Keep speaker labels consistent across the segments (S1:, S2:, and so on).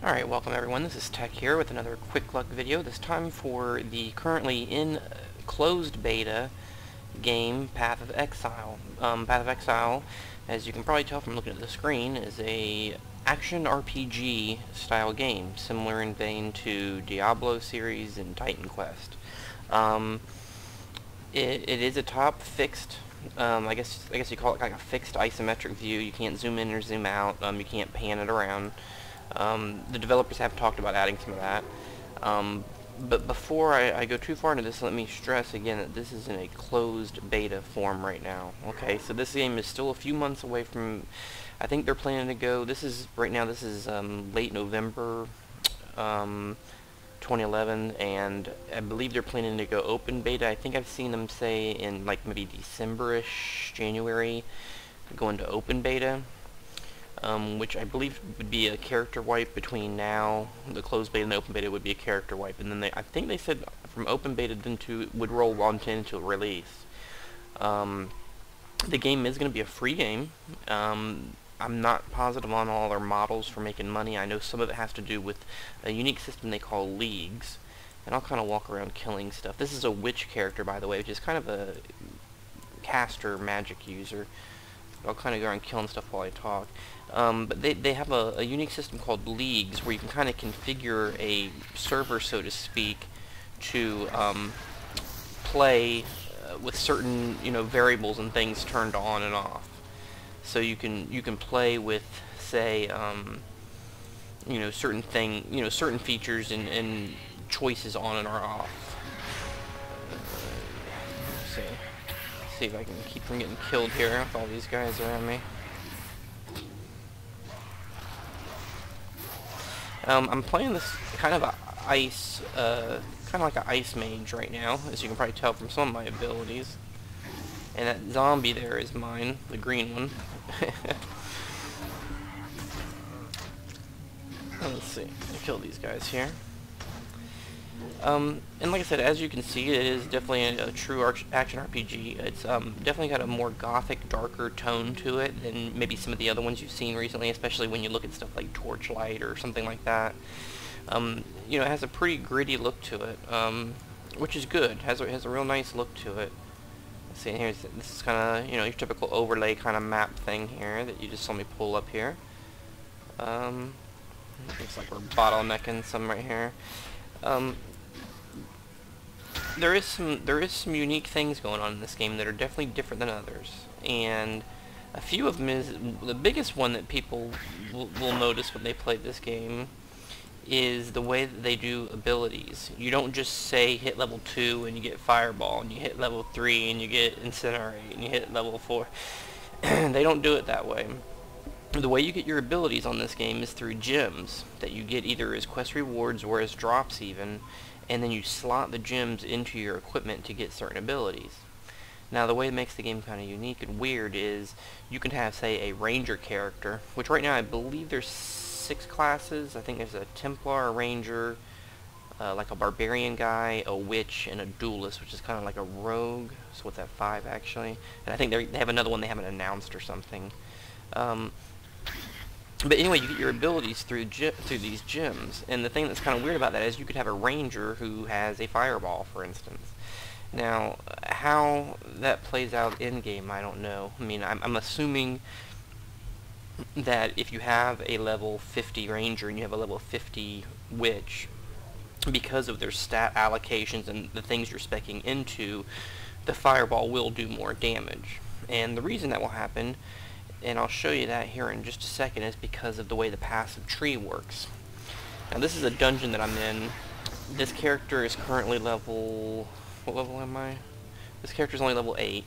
S1: Alright, welcome everyone. This is Tech here with another Quicklook video, this time for the currently in closed beta game, Path of Exile. Path of Exile, as you can probably tell from looking at the screen, is a action RPG style game, similar in vein to Diablo series and Titan Quest. It is a top fixed, I guess you call it like a fixed isometric view. You can't zoom in or zoom out. You can't pan it around. The developers have talked about adding some of that. But before I go too far into this, let me stress again that this is in a closed beta form right now. Okay, so this game is still a few months away from, I think they're planning to go, right now this is late November 2011, and I believe they're planning to go open beta. I think I've seen them say in like maybe December-ish, January, go into open beta. Which I believe would be a character wipe between now, the closed beta and the open beta would be a character wipe, and then I think they said from open beta then would roll on into release. The game is going to be a free game. I'm not positive on all their models for making money. I know some of it has to do with a unique system they call leagues, and I'll kind of walk around killing stuff. This is a witch character, by the way, which is kind of a caster magic user. I'll kind of go around killing stuff while I talk. But they have a unique system called leagues where you can kind of configure a server, so to speak, to play with certain variables and things turned on and off. So you can play with, say, certain features and choices on and or off. See if I can keep from getting killed here with all these guys around me. I'm playing this kind of like an ice mage right now, as you can probably tell from some of my abilities. And that zombie there is mine, the green one. Let's see, I'll kill these guys here. And like I said, as you can see, it is definitely a true action RPG. It's definitely got a more gothic, darker tone to it than maybe some of the other ones you've seen recently, especially when you look at stuff like Torchlight or something like that. It has a pretty gritty look to it, which is good. It has a real nice look to it. Let's see, this is kind of your typical overlay kind of map thing here that you just saw me pull up here. Looks like we're bottlenecking some right here. There is some unique things going on in this game that are definitely different than others, and a few of them is the biggest one that people will notice when they play this game is the way that they do abilities. You don't just say hit level 2 and you get Fireball, and you hit level 3 and you get Incinerate, and you hit level 4. They don't do it that way. The way you get your abilities on this game is through gems that you get either as quest rewards or as drops even, and then you slot the gems into your equipment to get certain abilities. Now the way it makes the game kind of unique and weird is you can have, say, a ranger character, which right now I believe there's 6 classes. I think there's a Templar, a ranger, like a barbarian guy, a witch, and a duelist, which is kind of like a rogue. So what's that, 5 actually? And I think they have another one they haven't announced or something. But anyway, you get your abilities through these gems, and the thing that's kind of weird about that is you could have a ranger who has a fireball, for instance. Now, how that plays out in-game, I don't know. I mean, I'm assuming that if you have a level 50 ranger and you have a level 50 witch, because of their stat allocations and the things you're speccing into, the fireball will do more damage. And the reason that will happen, and I'll show you that here in just a second, is because of the way the passive tree works. Now this is a dungeon that I'm in. This character is currently level... what level am I? This character is only level 8,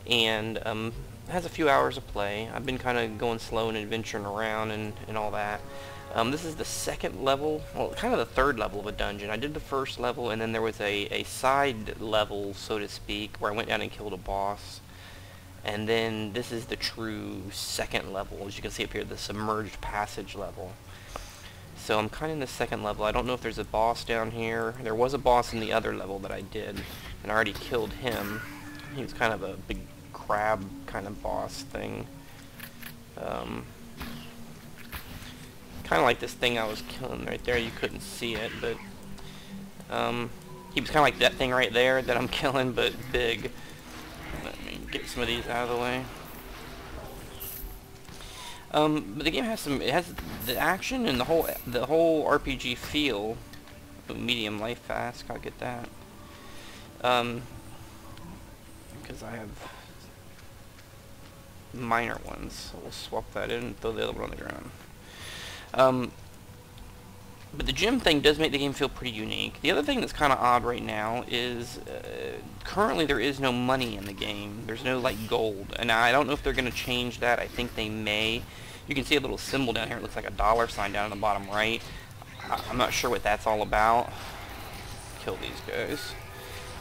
S1: and has a few hours of play. I've been kind of going slow and adventuring around and all that. This is the second level, well, kind of the third level of a dungeon. I did the first level, and then there was a side level, so to speak, where I went down and killed a boss. And then this is the true second level, as you can see up here, the submerged passage level. So I'm kind of in the second level. I don't know if there's a boss down here. There was a boss in the other level that I did, and I already killed him. He was kind of a big crab kind of boss thing. Kind Kind of like this thing I was killing right there. You couldn't see it, but he was kind of like that thing right there that I'm killing, but big. Let me get some of these out of the way. But the game has it has the action and the whole RPG feel. Medium life fast, gotta get that. Because I have minor ones, so we'll swap that in and throw the other one on the ground. But the gym thing does make the game feel pretty unique. The other thing that's kind of odd right now is currently there is no money in the game. There's no like gold, and I don't know if they're going to change that. I think they may. You can see a little symbol down here. It looks like a dollar sign down in the bottom right. I'm not sure what that's all about. Kill these guys.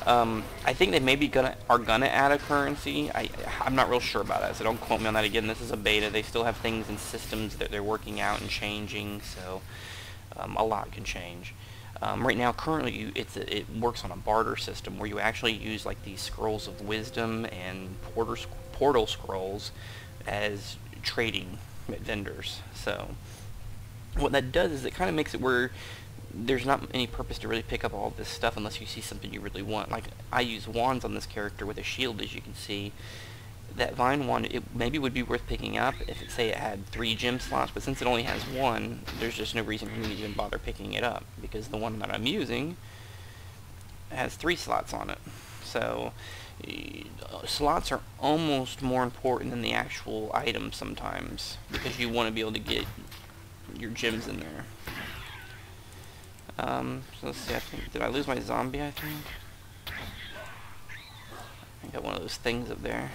S1: I think they maybe are gonna add a currency. I'm not real sure about that, so don't quote me on that again. This is a beta. They still have things and systems that they're working out and changing, so a lot can change. Right now, currently, it works on a barter system where you actually use like these scrolls of wisdom and portal scrolls as trading vendors. So what that does is it kind of makes it where there's not any purpose to really pick up all this stuff unless you see something you really want. Like, I use wands on this character with a shield, as you can see. That vine wand, it maybe would be worth picking up if it, say, it had 3 gem slots, but since it only has 1, there's just no reason for me to even bother picking it up, because the one that I'm using has 3 slots on it. So, slots are almost more important than the actual item sometimes, because you want to be able to get your gems in there. So let's see, did I lose my zombie, I think? I got one of those things up there.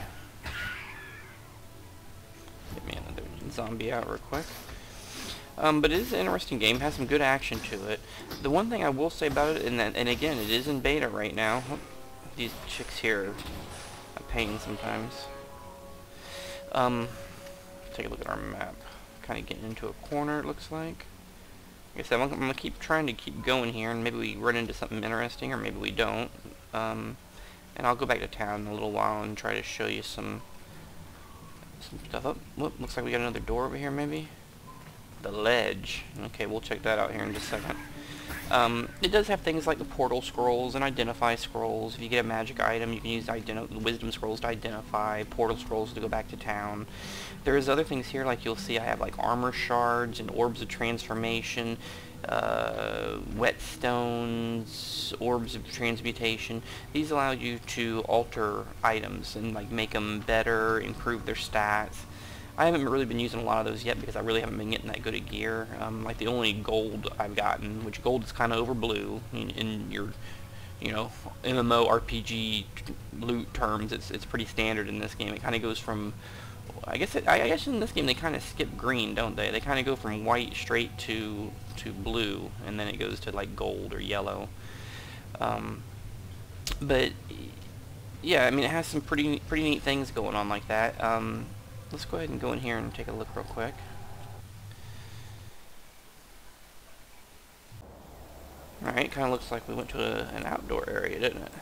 S1: Get me another zombie out real quick. But it is an interesting game, has some good action to it. The one thing I will say about it, and again, it is in beta right now. These chicks here are a pain sometimes. Take a look at our map. Kind of getting into a corner, it looks like. Like I said, I'm going to keep trying to keep going here, and maybe we run into something interesting, or maybe we don't. And I'll go back to town in a little while and try to show you some stuff. Oh, whoop, looks like we got another door over here, maybe? The ledge. Okay, we'll check that out here in just a second. It does have things like the portal scrolls and identify scrolls. If you get a magic item, you can use the wisdom scrolls to identify, portal scrolls to go back to town. There's other things here, like you'll see I have like armor shards and orbs of transformation, whetstones, orbs of transmutation. These allow you to alter items and like make them better, improve their stats. I haven't really been using a lot of those yet because I really haven't been getting that good at gear. Like the only gold I've gotten, which gold is kind of over blue in your, you know, MMO RPG loot terms. It's pretty standard in this game. It kind of goes from, I guess in this game they kind of skip green, don't they? They kind of go from white straight to blue, and then it goes to like gold or yellow. But yeah, I mean, it has some pretty neat things going on like that. Let's go ahead and go in here and take a look real quick. Alright, kind of looks like we went to an outdoor area, didn't it?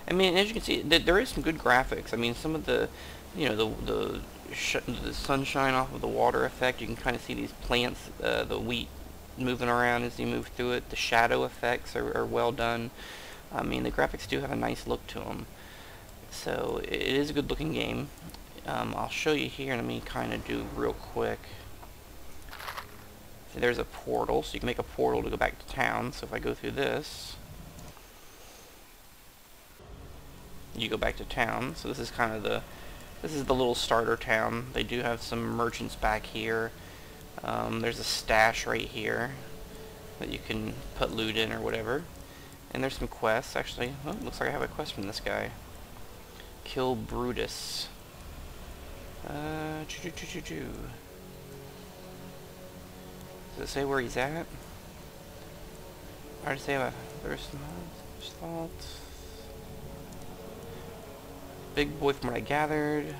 S1: I mean, as you can see, there is some good graphics. I mean, some of the, you know, the sunshine off of the water effect, you can kind of see these plants, the wheat moving around as you move through it. The shadow effects are well done. I mean, the graphics do have a nice look to them. So, it is a good looking game. I'll show you here, let me kind of do real quick. So there's a portal, so you can make a portal to go back to town. So if I go through this, you go back to town. So this is kind of this is the little starter town. They do have some merchants back here. There's a stash right here that you can put loot in or whatever. And there's some quests, actually. Oh, looks like I have a quest from this guy. Kill Brutus. Does it say where he's at? I already say about there's salt. Big boy from what I gathered.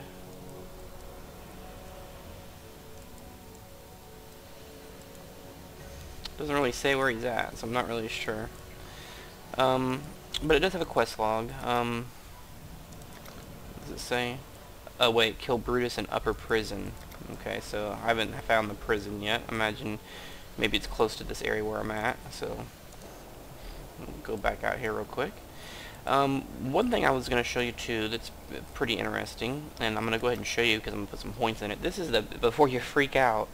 S1: Doesn't really say where he's at, so I'm not really sure. But it does have a quest log. What does it say? Oh wait, kill Brutus in upper prison. Okay, so I haven't found the prison yet. Imagine maybe it's close to this area where I'm at, so I'll go back out here real quick. One thing I was going to show you too that's pretty interesting, and I'm going to go ahead and show you because I'm going to put some points in it. This is the, before you freak out,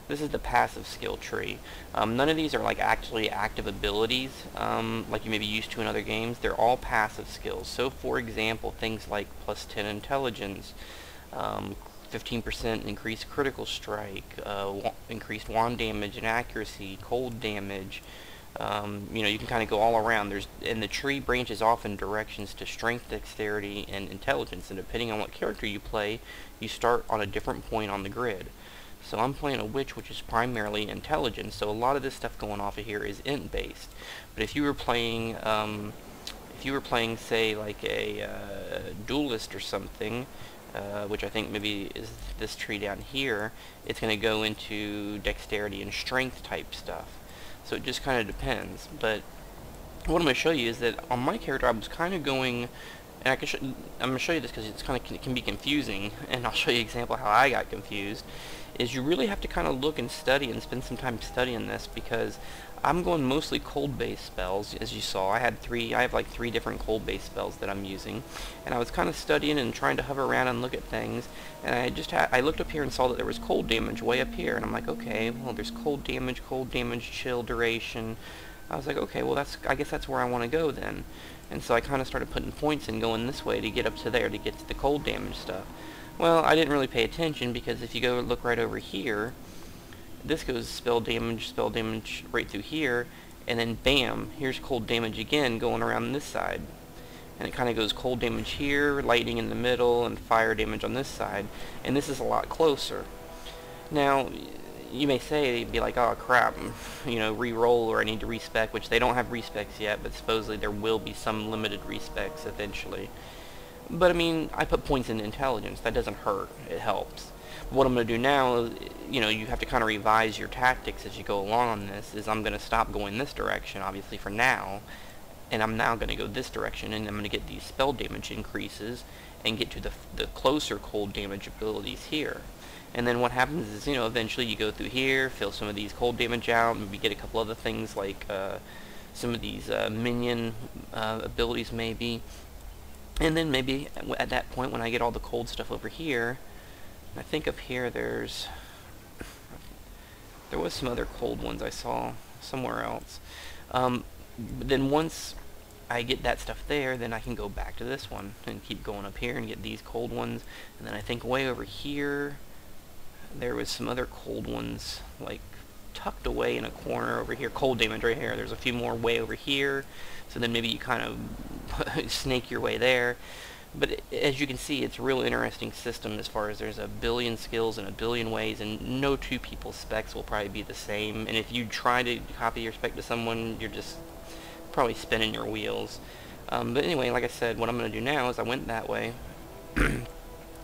S1: this is the passive skill tree. None of these are like actually active abilities like you may be used to in other games. They're all passive skills. So for example, things like plus 10 intelligence, 15% increased critical strike, increased wand damage and accuracy, cold damage. You know, you can kind of go all around. And the tree branches off in directions to strength, dexterity, and intelligence. And depending on what character you play, you start on a different point on the grid. So I'm playing a witch, which is primarily intelligence. So a lot of this stuff going off of here is int based. But if you were playing, say, like a duelist or something, which I think maybe is this tree down here, it's going to go into dexterity and strength type stuff. So it just kind of depends. But what I'm going to show you is that on my character I was kind of going, and I'm going to show you this because it's kind of can be confusing, and I'll show you an example how I got confused. Is you really have to kind of look and study and spend some time studying this, because I'm going mostly cold-based spells, as you saw. I have like three different cold-based spells that I'm using, and I was kind of studying and trying to hover around and look at things, and I looked up here and saw that there was cold damage way up here, and I'm like, okay, well, there's cold damage, chill, duration. I was like, okay, well, I guess that's where I want to go then. And so I kind of started putting points in going this way to get up to there to get to the cold damage stuff. Well, I didn't really pay attention, because if you go look right over here, this goes spell damage right through here, and then bam, here's cold damage again going around this side. And it kind of goes cold damage here, lightning in the middle, and fire damage on this side. And this is a lot closer. Now, you may say, you'd be like, oh crap, you know, re-roll, or I need to respec, which they don't have respecs yet, but supposedly there will be some limited respecs eventually. But I mean, I put points in intelligence. That doesn't hurt. It helps. What I'm going to do now is, you know, you have to kind of revise your tactics as you go along on this, is I'm going to stop going this direction, obviously, for now, and I'm now going to go this direction, and I'm going to get these spell damage increases and get to the closer cold damage abilities here. And then what happens is, you know, eventually you go through here, fill some of these cold damage out, maybe get a couple other things like some of these minion abilities maybe. And then maybe at that point, when I get all the cold stuff over here, I think up here there was some other cold ones I saw somewhere else. But then once I get that stuff there, then I can go back to this one and keep going up here and get these cold ones. And then I think way over here, there was some other cold ones, like tucked away in a corner over here. Cold damage right here. There's a few more way over here. So then maybe you kind of snake your way there. But as you can see, it's a real interesting system as far as there's a billion skills and a billion ways, and no two people's specs will probably be the same. And if you try to copy your spec to someone, you're just probably spinning your wheels. But anyway, like I said, what I'm going to do now is I went that way.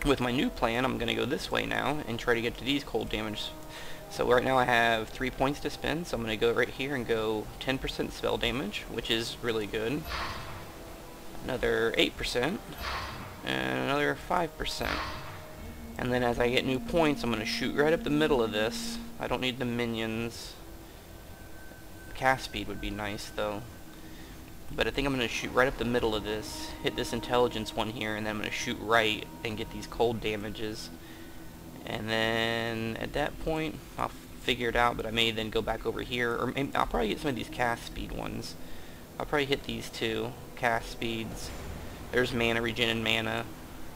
S1: With my new plan, I'm going to go this way now and try to get to these cold damage. So right now I have 3 points to spend, so I'm going to go right here and go 10% spell damage, which is really good. Another 8%, and another 5%. And then as I get new points, I'm going to shoot right up the middle of this. I don't need the minions. Cast speed would be nice, though. But I think I'm going to shoot right up the middle of this, hit this intelligence one here, and then I'm going to shoot right and get these cold damages. And then at that point, I'll figure it out, but I may then go back over here, or maybe I'll probably get some of these cast speed ones. I'll probably hit these two, cast speeds. There's mana, regen and mana,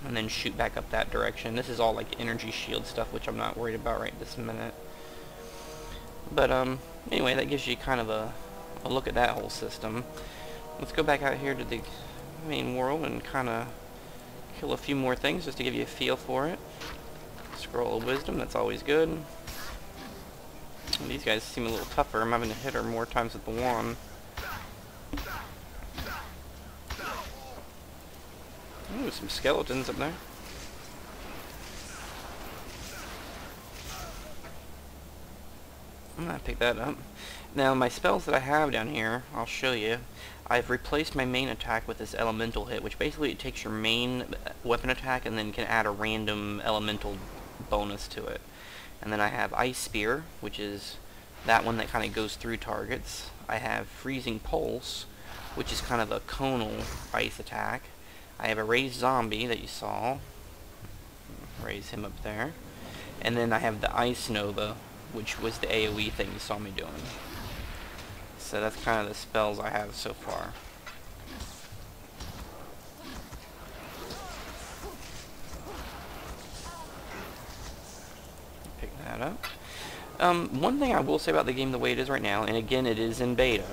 S1: and then shoot back up that direction. This is all like energy shield stuff, which I'm not worried about right this minute. But anyway, that gives you kind of a look at that whole system. Let's go back out here to the main world and kind of kill a few more things just to give you a feel for it. Scroll of Wisdom, that's always good. And these guys seem a little tougher. I'm having to hit her more times with the wand. Ooh, some skeletons up there. I'm gonna pick that up. Now, my spells that I have down here, I'll show you. I've replaced my main attack with this elemental hit, which basically it takes your main weapon attack and then can add a random elemental bonus to it. And then I have Ice Spear, which is that one that kind of goes through targets. I have Freezing Pulse, which is kind of a conal ice attack. I have a Raised Zombie that you saw. Raise him up there. And then I have the Ice Nova, which was the AoE thing you saw me doing. So that's kind of the spells I have so far. Pick that up. One thing I will say about the game the way it is right now, and again it is in beta,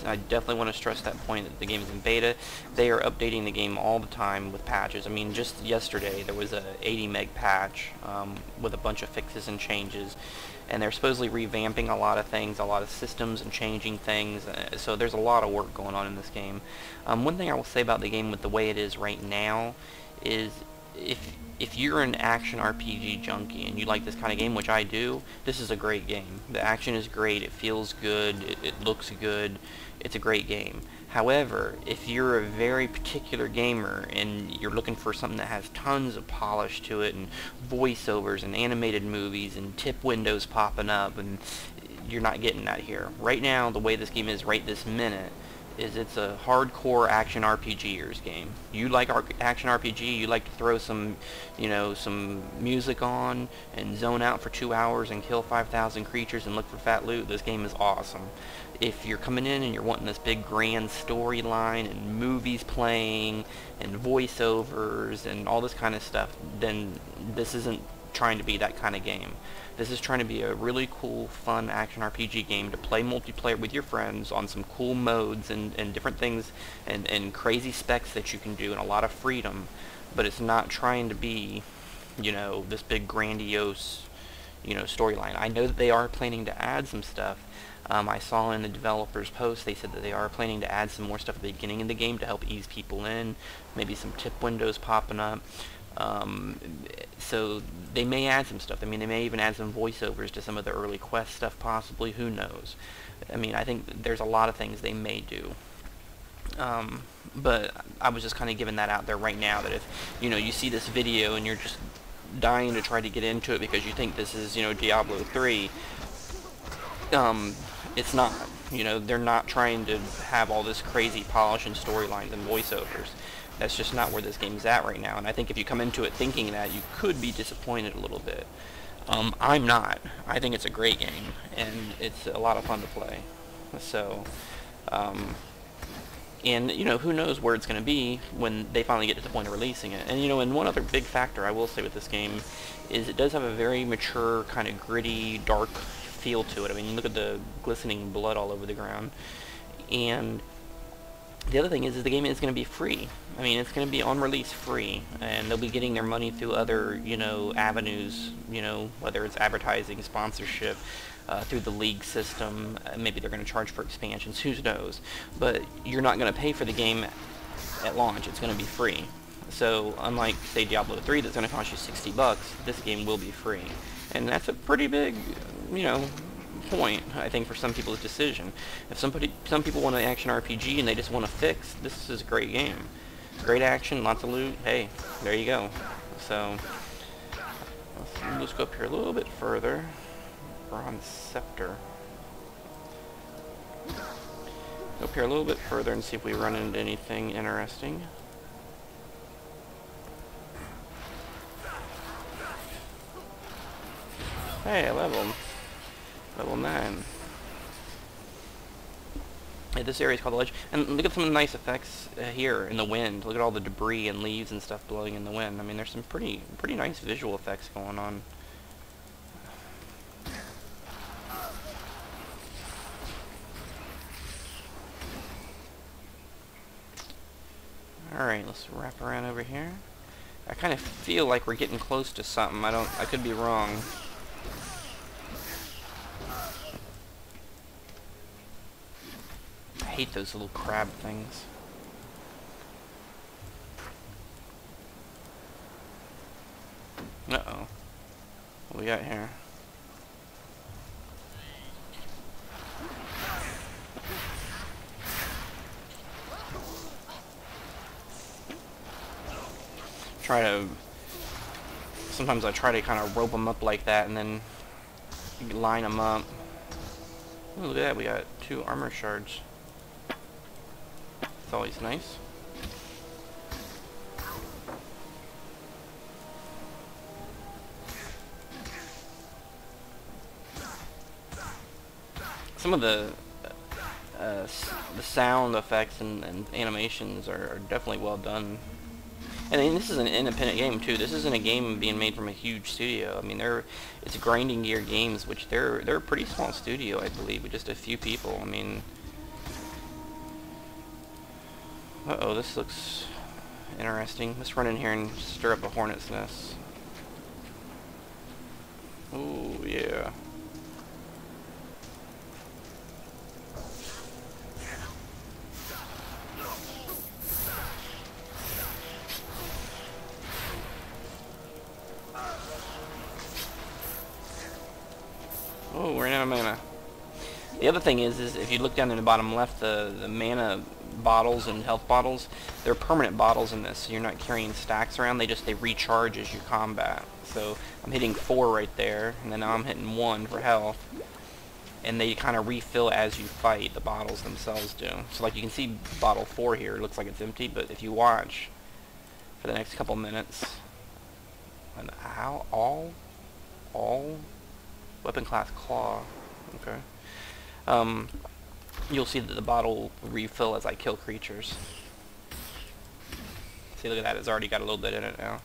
S1: I definitely want to stress that point that the game is in beta. They are updating the game all the time with patches. I mean, just yesterday there was a 80 meg patch with a bunch of fixes and changes, and they're supposedly revamping a lot of things, a lot of systems and changing things, so there's a lot of work going on in this game. One thing I will say about the game with the way it is right now is if you're an action RPG junkie and you like this kind of game, which I do, this is a great game. The action is great, it feels good, it looks good, it's a great game. However, if you're a very particular gamer and you're looking for something that has tons of polish to it and voiceovers and animated movies and tip windows popping up, and you're not getting that here. Right now, the way this game is right this minute, is it's a hardcore action RPGers game. You like action RPG, you like to throw some, you know, some music on and zone out for 2 hours and kill 5,000 creatures and look for fat loot, this game is awesome. If you're coming in and you're wanting this big grand storyline and movies playing and voiceovers and all this kind of stuff, then this isn't trying to be that kind of game. This is trying to be a really cool, fun action RPG game to play multiplayer with your friends on some cool modes and different things and crazy specs that you can do and a lot of freedom. But it's not trying to be, you know, this big grandiose, you know, storyline. I know that they are planning to add some stuff. I saw in the developers' post they said that they are planning to add some more stuff at the beginning of the game to help ease people in. Maybe some tip windows popping up. So they may add some stuff. I mean, they may even add some voiceovers to some of the early quest stuff, possibly. Who knows? I mean, I think there's a lot of things they may do. But I was just kind of giving that out there right now, that if, you know, you see this video and you're just dying to try to get into it because you think this is, you know, Diablo 3, it's not. You know, they're not trying to have all this crazy polish and storylines and voiceovers. That's just not where this game's at right now, and I think if you come into it thinking that, you could be disappointed a little bit. I'm not. I think it's a great game, and it's a lot of fun to play. So, and, you know, who knows where it's going to be when they finally get to the point of releasing it. And, you know, and one other big factor I will say with this game is it does have a very mature, kind of gritty, dark feel to it. I mean, look at the glistening blood all over the ground. And the other thing is the game is going to be free. I mean, it's going to be on release free, and they'll be getting their money through other, you know, avenues, you know, whether it's advertising, sponsorship, through the league system. Maybe they're going to charge for expansions, who knows. But you're not going to pay for the game at launch. It's going to be free. So unlike, say, Diablo 3 that's going to cost you $60, this game will be free. And that's a pretty big, you know, point, I think, for some people's decision. If some people want an action RPG and they just want a fix, this is a great game. Great action, lots of loot. Hey, there you go. So let's go up here a little bit further. Bronze Scepter. Go up here a little bit further and see if we run into anything interesting. Hey, level 9. Yeah, this area is called the Ledge. And look at some of the nice effects here in the wind. Look at all the debris and leaves and stuff blowing in the wind. I mean, there's some pretty nice visual effects going on. Alright, let's wrap around over here. I kind of feel like we're getting close to something. I could be wrong. I hate those little crab things. Uh-oh. What we got here? Sometimes I try to kind of rope them up like that, and then line them up. Ooh, look at that, we got 2 armor shards. It's always nice. Some of the sound effects and animations are definitely well done. And then this is an independent game too. This isn't a game being made from a huge studio. I mean, it's Grinding Gear Games, which they're a pretty small studio, I believe, with just a few people. I mean, uh-oh, this looks interesting. Let's run in here and stir up a hornet's nest. Ooh, yeah. Oh, we're out of mana. The other thing is if you look down in the bottom left, the mana bottles and health bottles, they're permanent bottles in this, so you're not carrying stacks around. They recharge as you combat. So I'm hitting 4 right there, and then now I'm hitting 1 for health. And they kind of refill as you fight. The bottles themselves do. So like you can see bottle 4 here, it looks like it's empty, but if you watch for the next couple minutes, and how all weapon class claw, okay. You'll see that the bottle will refill as I kill creatures. See, look at that, it's already got a little bit in it now.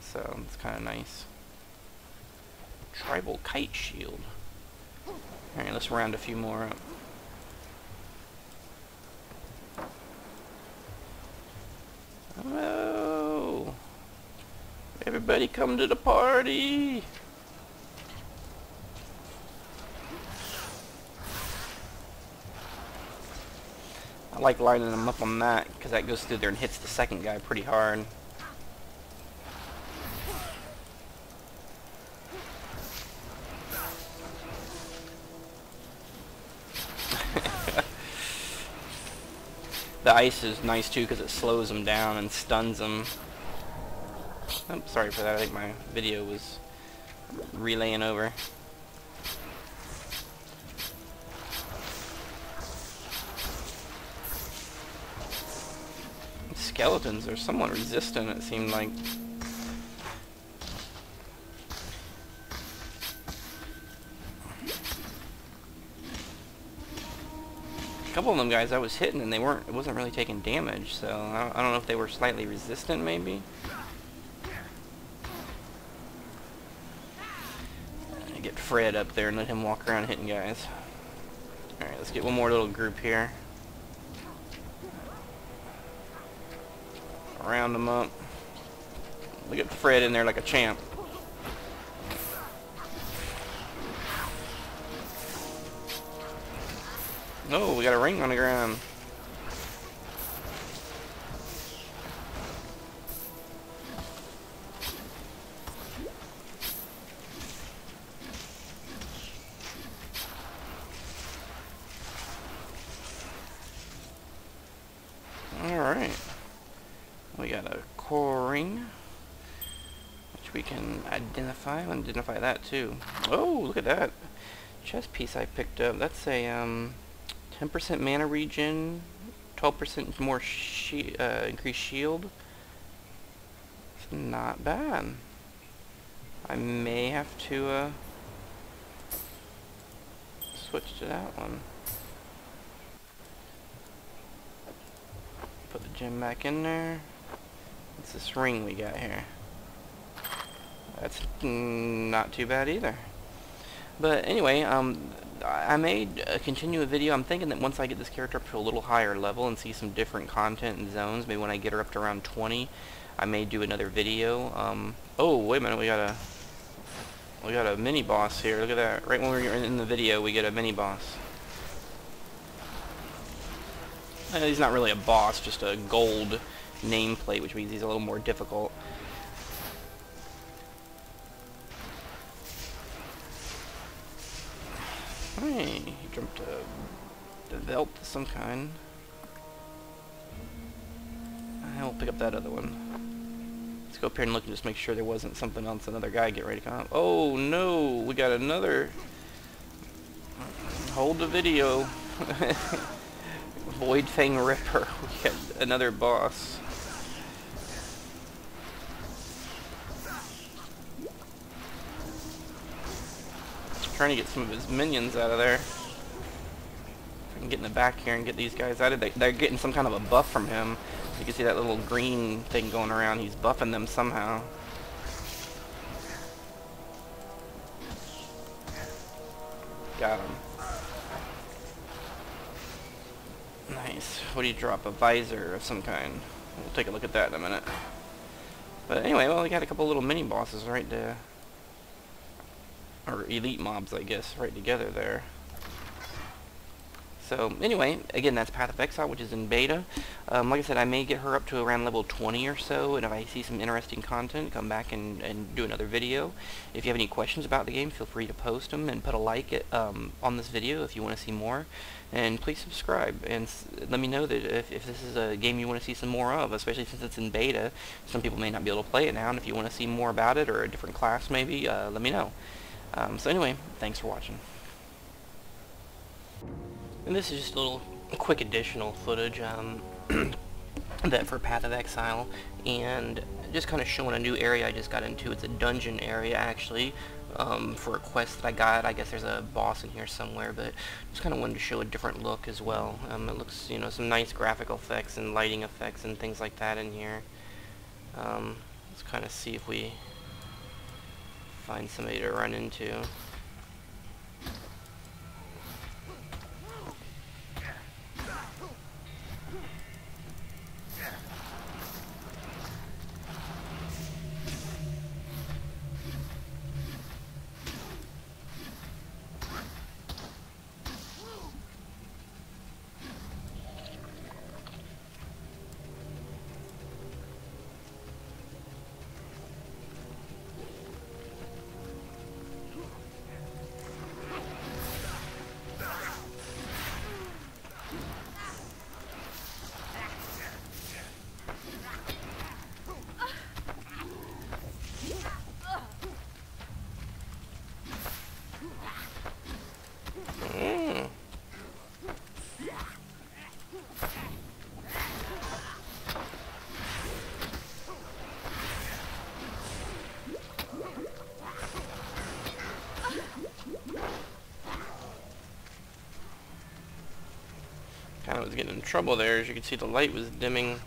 S1: So, it's kind of nice. Tribal kite shield. Alright, let's round a few more up. Oh! Everybody come to the party! I like lining them up on that, because that goes through there and hits the second guy pretty hard. The ice is nice too, because it slows them down and stuns them. I'm sorry for that, I think my video was relaying over. Skeletons are somewhat resistant, it seemed like. A couple of them guys I was hitting and it wasn't really taking damage, so I don't know if they were slightly resistant maybe. Get Fred up there and let him walk around hitting guys. Alright, let's get one more little group here. Round them up. Look at Fred in there like a champ. Oh, we got a ring on the ground. Alright. We got a core ring, which we can identify. I'll identify that too. Oh, look at that chest piece I picked up. That's a 10% mana regen, 12% more increased shield. It's not bad. I may have to switch to that one. Put the gem back in there. What's this ring we got here? That's not too bad either. But anyway, I may continue a video. I'm thinking that once I get this character up to a little higher level and see some different content and zones, maybe when I get her up to around 20, I may do another video. Oh, wait a minute, we got a mini boss here. Look at that. Right when we're in the video, we get a mini boss. He's not really a boss, just a gold nameplate, which means he's a little more difficult. Hey, he jumped a Velt of some kind. I will pick up that other one. Let's go up here and look and just make sure there wasn't something else, another guy get ready to come up. Oh no, we got another. Hold the video. Void Fang Ripper. We got another boss. Trying to get some of his minions out of there. If I can get in the back here and get these guys out of there. They're getting some kind of a buff from him. You can see that little green thing going around. He's buffing them somehow. Got him. Nice. What do you drop? A visor of some kind. We'll take a look at that in a minute. But anyway, well, we got a couple little mini bosses right there. Or elite mobs, I guess, right together there. So, anyway, again, that's Path of Exile, which is in beta. Like I said, I may get her up to around level 20 or so, and if I see some interesting content, come back and do another video. If you have any questions about the game, feel free to post them, and put a like on this video if you want to see more. And please subscribe, and let me know that if this is a game you want to see some more of, especially since it's in beta. Some people may not be able to play it now, and if you want to see more about it, or a different class maybe, let me know. So anyway, thanks for watching. And this is just a little quick additional footage that for Path of Exile, and just kind of showing a new area I just got into. It's a dungeon area actually, for a quest that I got. I guess there's a boss in here somewhere, but just kind of wanted to show a different look as well. It looks, you know, some nice graphical effects and lighting effects and things like that in here. Let's kind of see if we find somebody to run into. Kind of was getting in trouble there. As you can see, the light was dimming.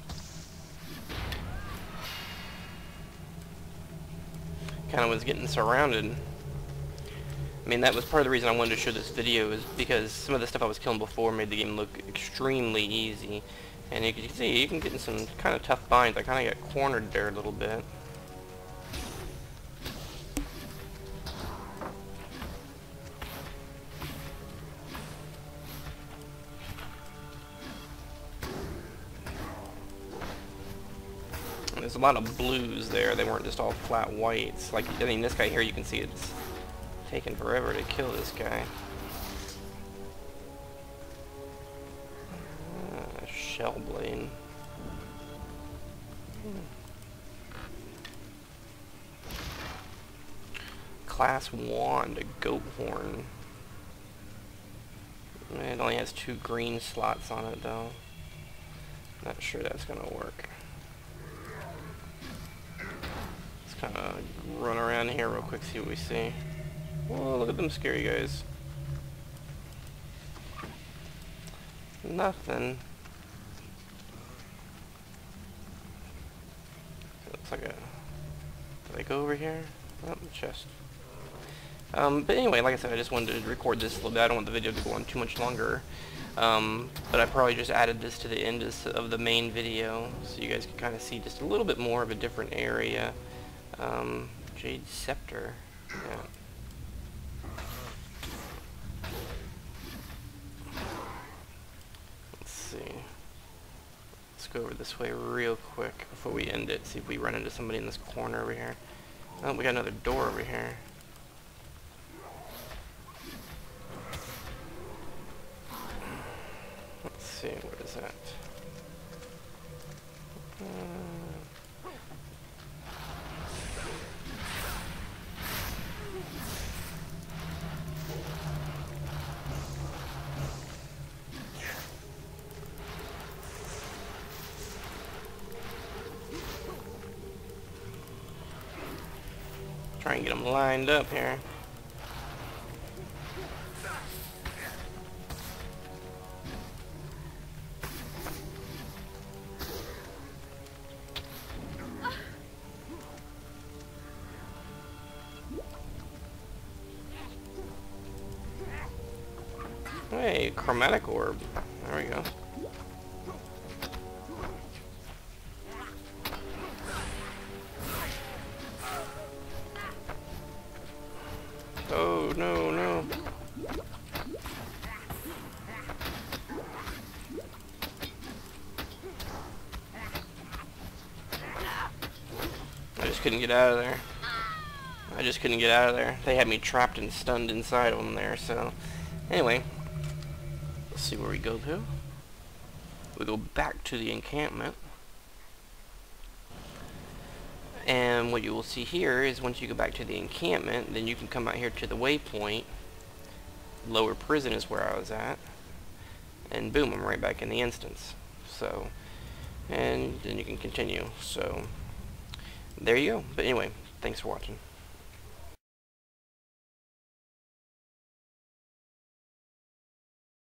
S1: Kind of was getting surrounded. I mean, that was part of the reason I wanted to show this video, is because some of the stuff I was killing before made the game look extremely easy. And you can see, you can get in some kind of tough binds. I kind of got cornered there a little bit. There's a lot of blues there. They weren't just all flat whites. Like, I mean, this guy here, you can see it's taking forever to kill this guy. Shell blade. Class wand, a goat horn. It only has 2 green slots on it, though. Not sure that's gonna work. Kind of run around here real quick, see what we see. Whoa, look at them scary guys. Nothing. Looks like a... Did I go over here? Oh, the chest. But anyway, like I said, I just wanted to record this a little bit. I don't want the video to go on too much longer. But I probably just added this to the end of the main video, so you guys can kind of see just a little bit more of a different area. Jade Scepter. Yeah. Let's see. Let's go over this way real quick before we end it. See if we run into somebody in this corner over here. Oh, we got another door over here. Let's see, what is that? Try and get them lined up here. Hey, chromatic orb. There we go. Oh, no, no. I just couldn't get out of there. I just couldn't get out of there. They had me trapped and stunned inside of them there, so... Anyway. Let's see where we go to. We go back to the encampment. And what you will see here is once you go back to the encampment, then you can come out here to the waypoint. Lower prison is where I was at. And boom, I'm right back in the instance. So, and then you can continue. So, there you go. But anyway, thanks for watching.